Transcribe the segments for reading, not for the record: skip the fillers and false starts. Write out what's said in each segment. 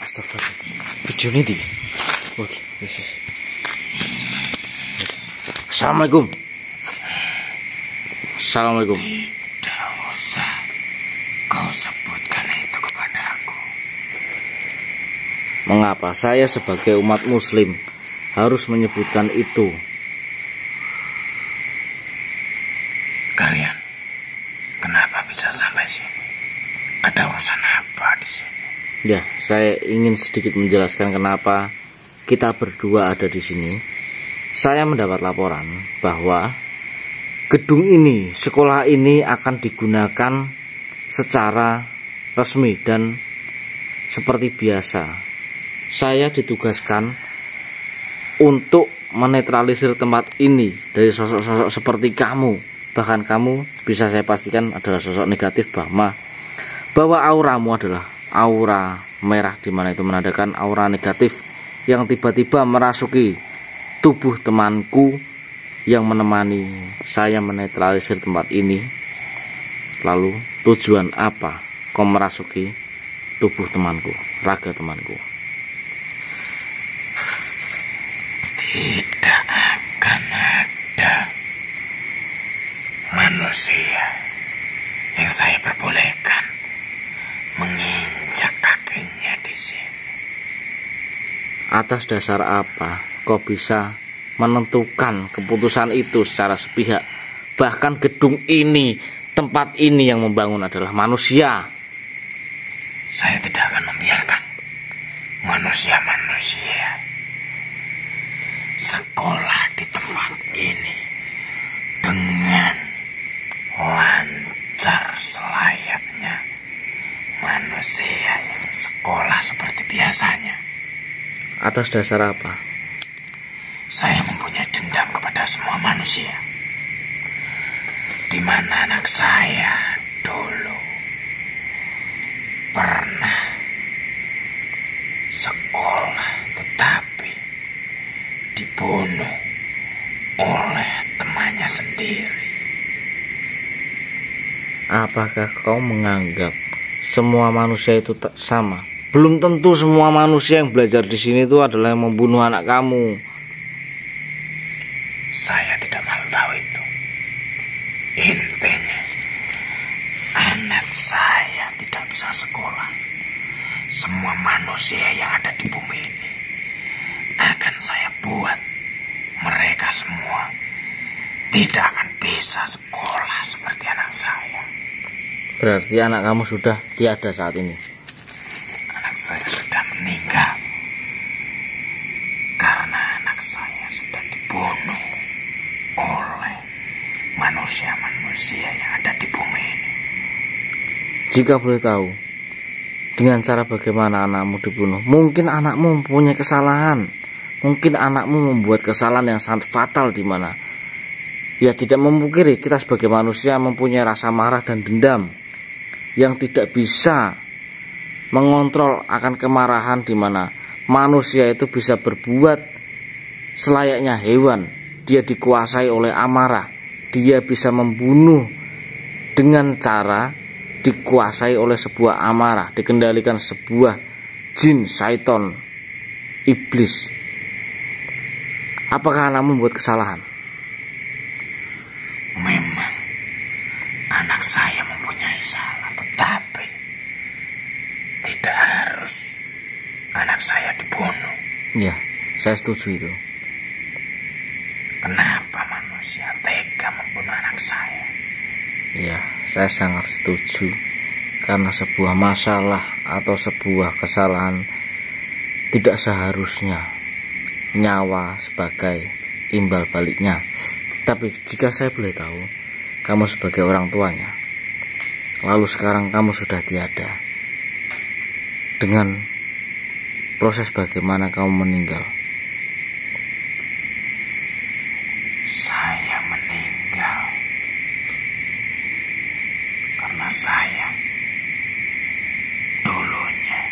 Astagfirullah. Video ini di. Oke, Yesus. Assalamualaikum. Assalamualaikum. Tidak usah kau sebutkan itu kepada aku. Mengapa saya sebagai umat muslim harus menyebutkan itu? Kalian kenapa bisa sampai sini? Ada urusan apa di sini? Ya, saya ingin sedikit menjelaskan kenapa kita berdua ada di sini. Saya mendapat laporan bahwa gedung ini, sekolah ini akan digunakan secara resmi dan seperti biasa. Saya ditugaskan untuk menetralisir tempat ini dari sosok-sosok seperti kamu. Bahkan kamu bisa saya pastikan adalah sosok negatif, bahwa auramu adalah aura merah, di mana itu menandakan aura negatif yang tiba-tiba merasuki tubuh temanku yang menemani saya menetralisir tempat ini. Lalu tujuan apa kau merasuki tubuh temanku, raga temanku? Tidak akan ada manusia yang saya perbolehkan menginjak kakinya di sini. Atas dasar apa kau bisa menentukan keputusan itu secara sepihak? Bahkan gedung ini, tempat ini yang membangun adalah manusia. Saya tidak akan membiarkan manusia-manusia sekolah di tempat ini dengan lancar selayaknya manusia yang sekolah seperti biasanya. Atas dasar apa? Saya mempunyai dendam kepada semua manusia, di mana anak saya dulu pernah sekolah tetapi dibunuh oleh temannya sendiri. Apakah kau menganggap semua manusia itu sama? Belum tentu semua manusia yang belajar di sini itu adalah yang membunuh anak kamu. Saya tidak mau tahu itu. Intinya, anak saya tidak bisa sekolah. Semua manusia yang ada di bumi ini akan saya buat mereka semua tidak akan bisa sekolah seperti anak saya. Berarti anak kamu sudah tiada saat ini. Anak saya sudah meninggal karena anak saya sudah dibunuh oleh manusia-manusia yang ada di bumi ini. Jika boleh tahu, dengan cara bagaimana anakmu dibunuh? Mungkin anakmu mempunyai kesalahan. Mungkin anakmu membuat kesalahan yang sangat fatal, di mana ya tidak memungkiri kita sebagai manusia mempunyai rasa marah dan dendam yang tidak bisa mengontrol akan kemarahan, di mana manusia itu bisa berbuat selayaknya hewan. Dia dikuasai oleh amarah. Dia bisa membunuh dengan cara dikuasai oleh sebuah amarah, dikendalikan sebuah jin, syaiton, iblis. Apakah anakmu membuat kesalahan? Memang anak saya mempunyai salah, tetapi tidak harus anak saya dibunuh. Ya, saya setuju itu. Kenapa manusia tega membunuh anak saya? Ya, saya sangat setuju. Karena sebuah masalah atau sebuah kesalahan tidak seharusnya nyawa sebagai imbal baliknya. Tapi jika saya boleh tahu, kamu sebagai orang tuanya, lalu sekarang kamu sudah tiada. Dengan proses bagaimana kamu meninggal? Saya meninggal karena saya dulunya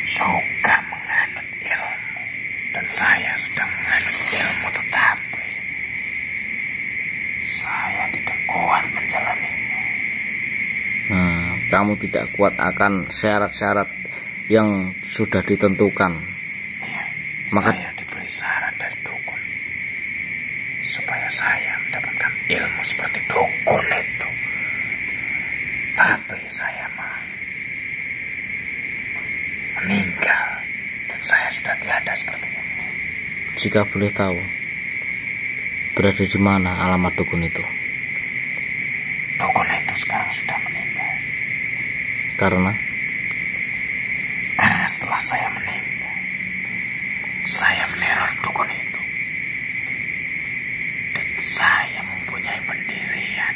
suka menganut ilmu, dan saya sedang menganut ilmu, tetapi saya tidak kuat menjalaninya. Kamu kamu tidak kuat akan syarat-syarat yang sudah ditentukan. Iya, Maka saya diberi syarat dari dukun supaya saya mendapatkan ilmu seperti dukun itu. Tapi saya mah meninggal dan saya sudah tiada seperti ini. jika boleh tahu, berada di mana alamat dukun itu? Dukun itu sekarang sudah meninggal. Karena Setelah saya meninggal, saya meneror dukun itu. Dan saya mempunyai pendirian.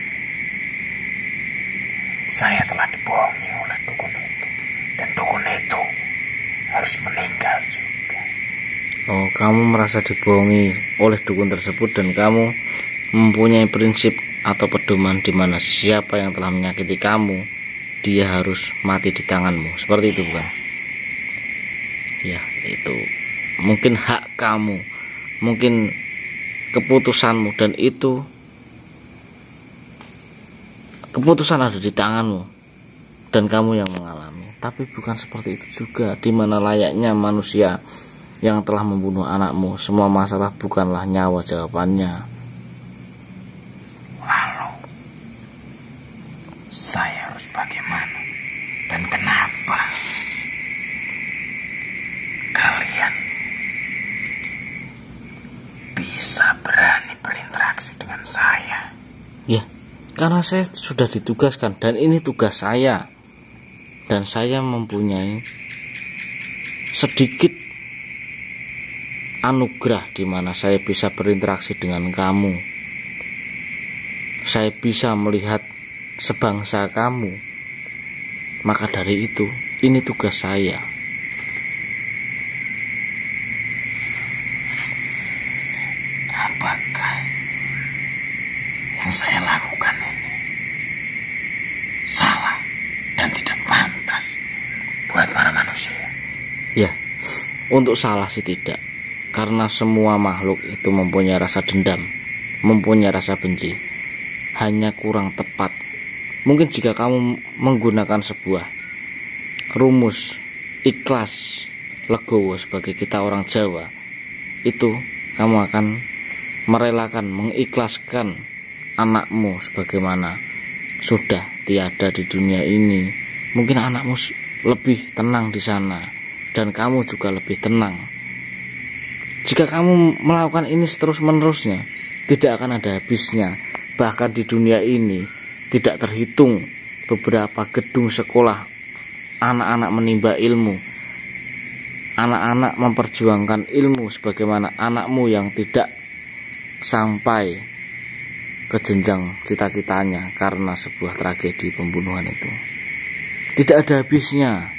Saya telah dibohongi oleh dukun itu. Dan dukun itu harus meninggal juga. oh, kamu merasa dibohongi oleh dukun tersebut dan kamu mempunyai prinsip atau pedoman di mana siapa yang telah menyakiti kamu, dia harus mati di tanganmu. Seperti itu, bukan? Ya, itu mungkin hak kamu, mungkin keputusanmu, dan itu keputusan ada di tanganmu dan kamu yang mengalami. Tapi bukan seperti itu juga, di mana layaknya manusia yang telah membunuh anakmu. Semua masalah bukanlah nyawa jawabannya. Lalu saya harus bagaimana dan kenapa kalian bisa berani berinteraksi dengan saya? Ya, karena saya sudah ditugaskan dan ini tugas saya. Dan saya mempunyai sedikit anugerah di mana saya bisa berinteraksi dengan kamu. Saya bisa melihat sebangsa kamu. Maka dari itu, ini tugas saya. Apakah yang saya lakukan ini salah dan tidak pantas buat para manusia? Ya, untuk salah sih tidak. Karena semua makhluk itu mempunyai rasa dendam, mempunyai rasa benci. Hanya kurang tepat. Mungkin jika kamu menggunakan sebuah rumus ikhlas legowo sebagai kita orang Jawa, itu kamu akan merelakan, mengikhlaskan anakmu sebagaimana sudah tiada di dunia ini. Mungkin anakmu lebih tenang di sana dan kamu juga lebih tenang. Jika kamu melakukan ini terus-menerusnya, tidak akan ada habisnya. Bahkan di dunia ini tidak terhitung beberapa gedung sekolah anak-anak menimba ilmu, anak-anak memperjuangkan ilmu sebagaimana anakmu yang tidak sampai ke jenjang cita-citanya karena sebuah tragedi pembunuhan itu. Tidak ada habisnya.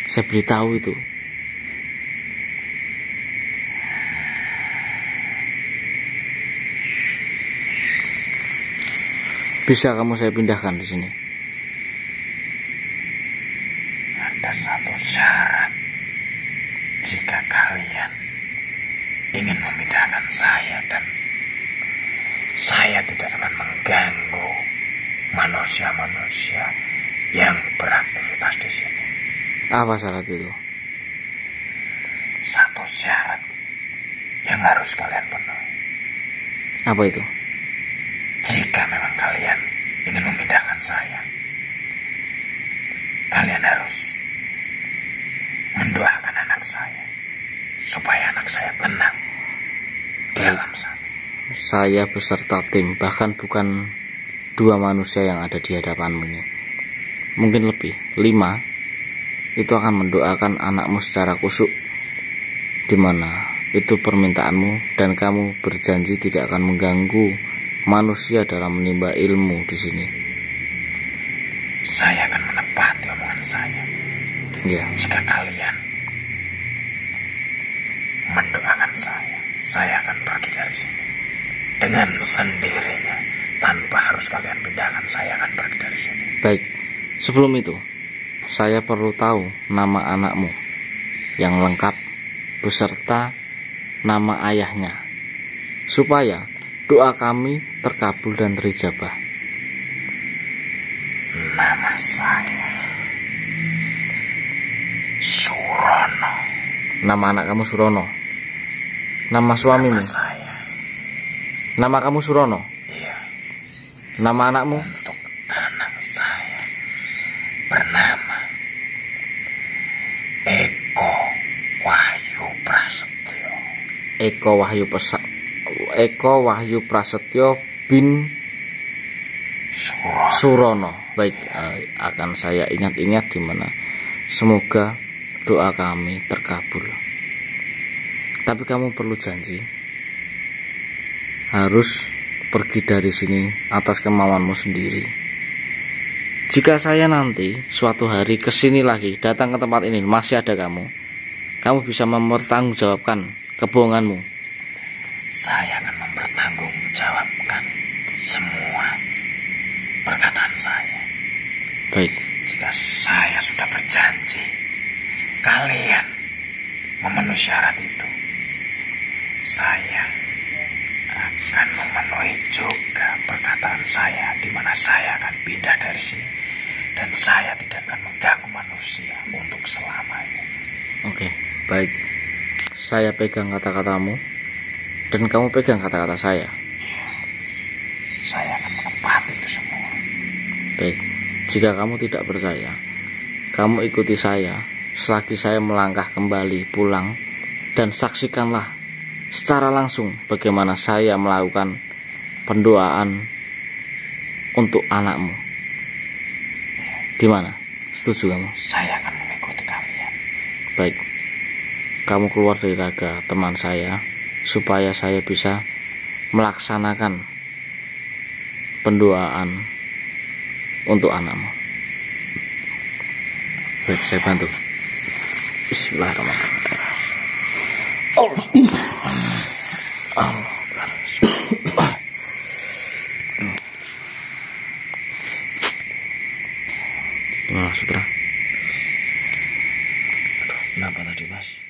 Saya beritahu itu. Bisa kamu saya pindahkan di sini? Ada satu syarat. Jika kalian ingin memindahkan saya dan saya tidak akan mengganggu manusia-manusia yang beraktivitas di sini. Apa syarat itu? Satu syarat yang harus kalian penuhi. Apa itu? Jika memang kalian ingin memindahkan saya, kalian harus mendoakan anak saya supaya anak saya tenang di alam sana. Saya beserta tim, bahkan bukan 2 manusia yang ada di hadapanmu ini, mungkin lebih 5, itu akan mendoakan anakmu secara khusyuk, dimana itu permintaanmu dan kamu berjanji tidak akan mengganggu manusia dalam menimba ilmu di sini. Saya akan menepati omongan saya. Ya. Jika kalian mendoakan saya akan pergi dari sini dengan sendirinya, tanpa harus kalian pindahkan. Saya akan pergi dari sini. Baik. Sebelum itu, saya perlu tahu nama anakmu yang lengkap beserta nama ayahnya, supaya doa kami terkabul dan terijabah. Nama saya Surono. Nama anak kamu Surono. Nama suamimu. Nama saya. Nama kamu Surono. Iya. Nama anakmu. Untuk anak saya bernama Eko Wahyu Prasetyo. Eko Wahyu Prasetyo bin Surono. Baik, akan saya ingat-ingat di mana. Semoga doa kami terkabul. Tapi kamu perlu janji harus pergi dari sini atas kemauanmu sendiri. Jika saya nanti suatu hari kesini lagi, datang ke tempat ini, masih ada kamu bisa mempertanggungjawabkan kebohonganmu. Saya akan mempertanggungjawabkan semua perkataan saya. Baik. Jika saya sudah berjanji, kalian memenuhi syarat itu, saya akan memenuhi juga perkataan saya, di mana saya akan pindah dari sini dan saya tidak akan mengganggu manusia untuk selamanya. Oke, baik. Saya pegang kata-katamu dan kamu pegang kata-kata saya. Iya, saya akan menepati itu semua. Baik. Jika kamu tidak percaya, kamu ikuti saya selagi saya melangkah kembali pulang dan saksikanlah secara langsung bagaimana saya melakukan pendoaan untuk anakmu. Gimana? Setuju kamu? Saya akan mengikuti kalian. Baik. Kamu keluar dari raga teman saya supaya saya bisa melaksanakan pendoaan untuk anakmu. Baik, saya bantu. Bismillahirrahmanirrahim. Gimana, Sutra? Kenapa tadi, Mas?